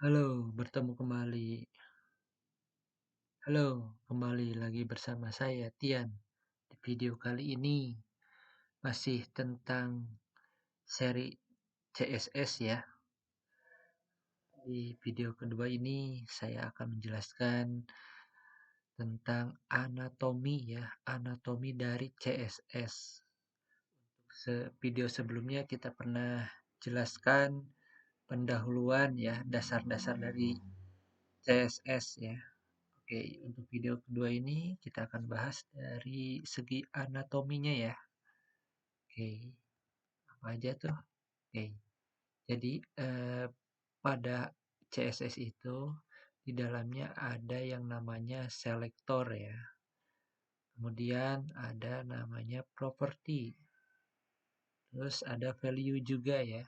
Halo, bertemu kembali. Halo, kembali lagi bersama saya Tian. Di video kali ini masih tentang seri CSS ya. Di video kedua ini saya akan menjelaskan tentang anatomi ya, anatomi dari CSS. Video sebelumnya kita pernah jelaskan pendahuluan ya, dasar-dasar dari CSS ya. Oke, untuk video kedua ini kita akan bahas dari segi anatominya ya. Oke, apa aja tuh? Oke, jadi pada CSS itu di dalamnya ada yang namanya selektor ya. Kemudian ada namanya property. Terus ada value juga ya.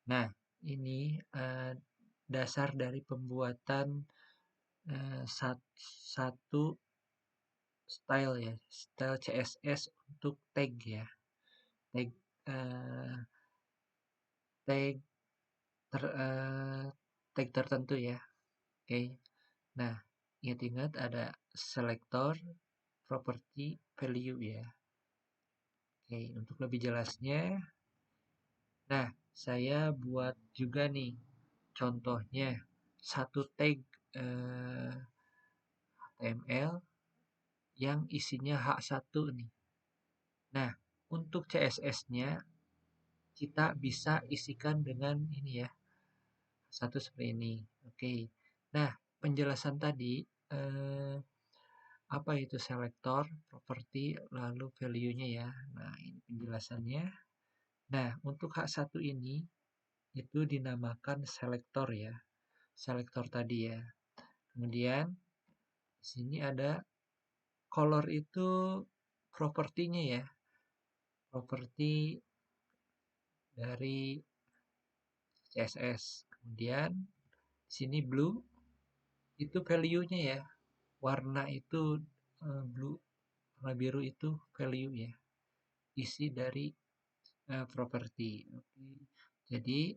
Nah, ini dasar dari pembuatan satu style ya, style CSS untuk tag ya, tag eh, tag ter, eh, tag tertentu ya. Oke. Nah, ingat-ingat ada selector, property, value ya. Oke, untuk lebih jelasnya, nah saya buat juga nih contohnya satu tag HTML yang isinya H1 nih. Nah, untuk CSS-nya kita bisa isikan dengan ini ya, satu seperti ini. Oke. Nah, penjelasan tadi apa itu selektor, properti, lalu value-nya ya. Nah, ini penjelasannya. Nah, untuk H1 ini itu dinamakan selektor ya. Selektor tadi ya. Kemudian di sini ada color itu propertinya ya. Properti dari CSS. Kemudian di sini blue itu value-nya ya. Warna itu blue, warna biru itu value ya. Isi dari properti. Oke. Jadi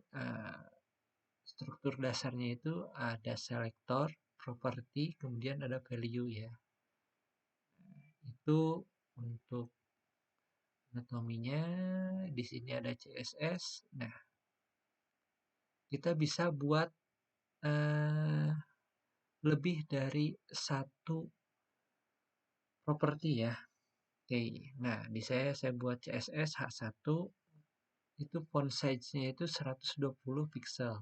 struktur dasarnya itu ada selector, properti, kemudian ada value ya. Itu untuk anatominya. Di sini ada CSS. Nah, kita bisa buat lebih dari satu properti ya. Oke. Nah, di saya buat CSS H1 itu font size-nya itu 120 pixel.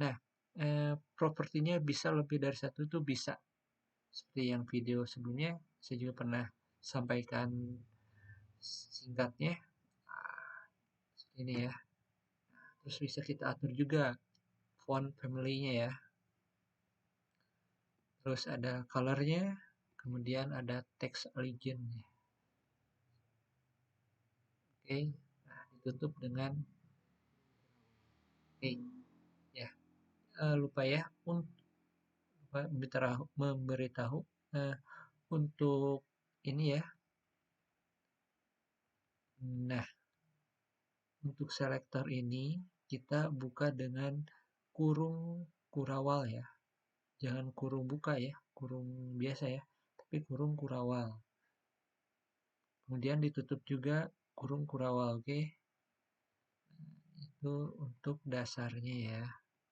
Nah, propertinya bisa lebih dari satu itu bisa. Seperti yang video sebelumnya, saya juga pernah sampaikan singkatnya. Seperti ini ya. Terus bisa kita atur juga font family-nya ya. Terus ada color-nya, kemudian ada text legend-nya. Oke, nah ditutup dengan oke. Ya, lupa ya untuk memberitahu untuk ini ya. Nah, untuk selektor ini kita buka dengan kurung kurawal ya. Jangan kurung buka ya, kurung biasa ya, tapi kurung kurawal. Kemudian ditutup juga kurung kurawal, oke? Itu untuk dasarnya ya.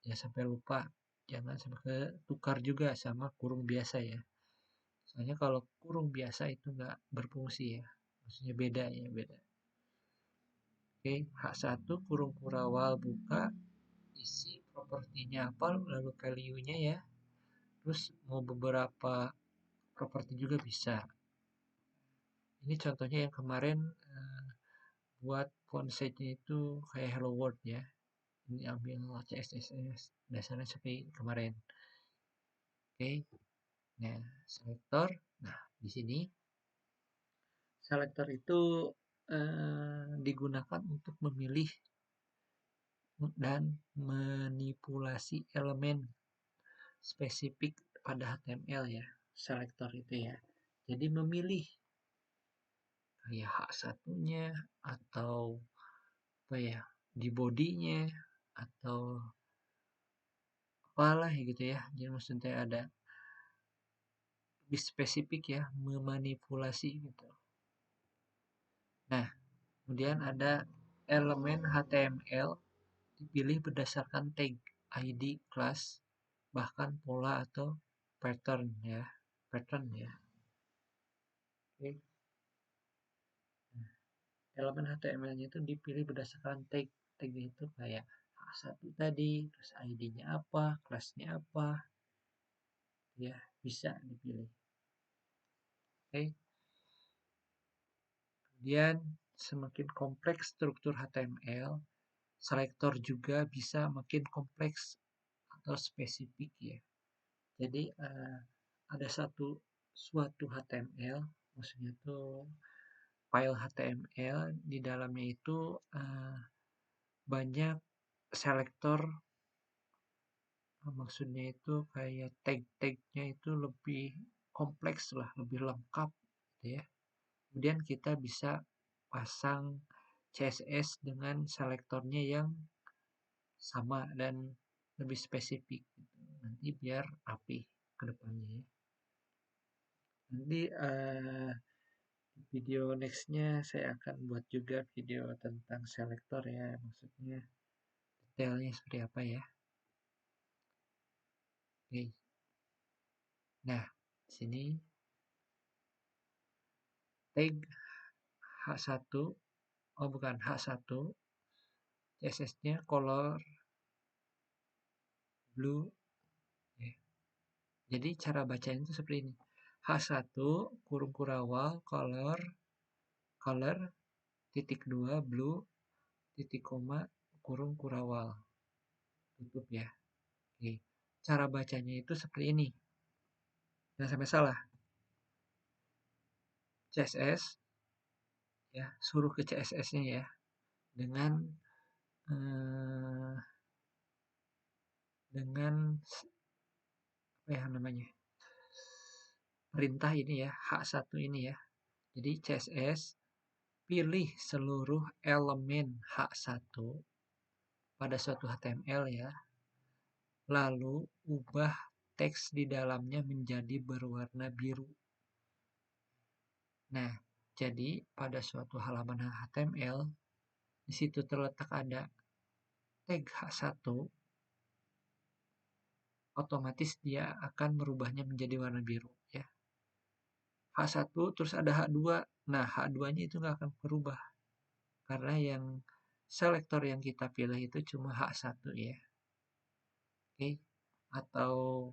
Jangan sampai lupa, jangan sampai ketukar juga sama kurung biasa ya. Soalnya kalau kurung biasa itu nggak berfungsi ya. Maksudnya beda ya, beda. Oke, H1 kurung kurawal buka, isi propertinya apa, lalu value-nya ya. Terus mau beberapa properti juga bisa. Ini contohnya yang kemarin buat font size-nya itu kayak Hello World ya. Ini ambil CSS dasarnya seperti kemarin. Oke. Nah, selektor. Nah, di sini selektor itu digunakan untuk memilih dan manipulasi elemen spesifik pada HTML ya. Selektor itu ya. Jadi memilih kayak H1-nya atau apa ya, di bodinya atau apalah gitu ya. Jadi maksudnya ada lebih spesifik ya, memanipulasi gitu. Nah, kemudian ada elemen HTML dipilih berdasarkan tag, ID, kelas, bahkan pola atau pattern ya. Pattern ya. Oke. Nah, elemen HTML-nya itu dipilih berdasarkan tag. Tag itu kayak H1 tadi, terus ID-nya apa, kelasnya apa, ya bisa dipilih. Oke. Kemudian semakin kompleks struktur HTML, selektor juga bisa makin kompleks atau spesifik ya. Jadi ada suatu HTML, maksudnya tuh file HTML di dalamnya itu banyak selektor, maksudnya itu kayak tag-tagnya itu lebih kompleks lah, lebih lengkap gitu ya. Kemudian kita bisa pasang CSS dengan selektornya yang sama dan lebih spesifik gitu. Nanti biar rapi ke depannya ya. Nanti video nextnya saya akan buat juga video tentang selektor ya, maksudnya detailnya seperti apa ya. Oke. Nah, sini tag H1, oh bukan H1, CSS-nya color blue ya. Jadi cara bacanya itu seperti ini. H1 kurung kurawal color titik 2 blue titik koma kurung kurawal tutup ya. Oke. Cara bacanya itu seperti ini. Jangan sampai salah. CSS ya, suruh ke CSS-nya ya dengan apa ya namanya? Perintah ini ya, H1 ini ya. Jadi CSS pilih seluruh elemen H1 pada suatu HTML ya. Lalu ubah teks di dalamnya menjadi berwarna biru. Nah, jadi pada suatu halaman HTML di situ terletak ada tag H1, otomatis dia akan merubahnya menjadi warna biru ya. H1 terus ada H2. Nah, H2-nya itu nggak akan berubah karena yang selektor yang kita pilih itu cuma H1 ya. Oke. Atau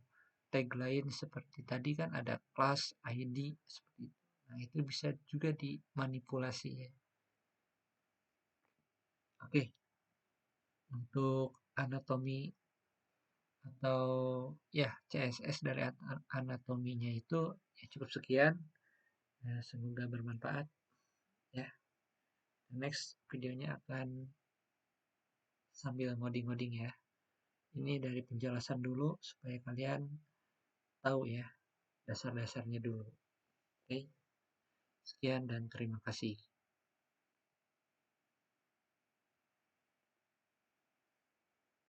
tag lain seperti tadi kan ada class, ID seperti itu. Nah, itu bisa juga dimanipulasi ya. Oke. Untuk anatomi atau ya CSS dari anatominya itu ya cukup sekian. Nah, semoga bermanfaat ya. Next videonya akan sambil ngoding-ngoding ya. Ini dari penjelasan dulu supaya kalian tahu ya dasar-dasarnya dulu. Oke, sekian dan terima kasih.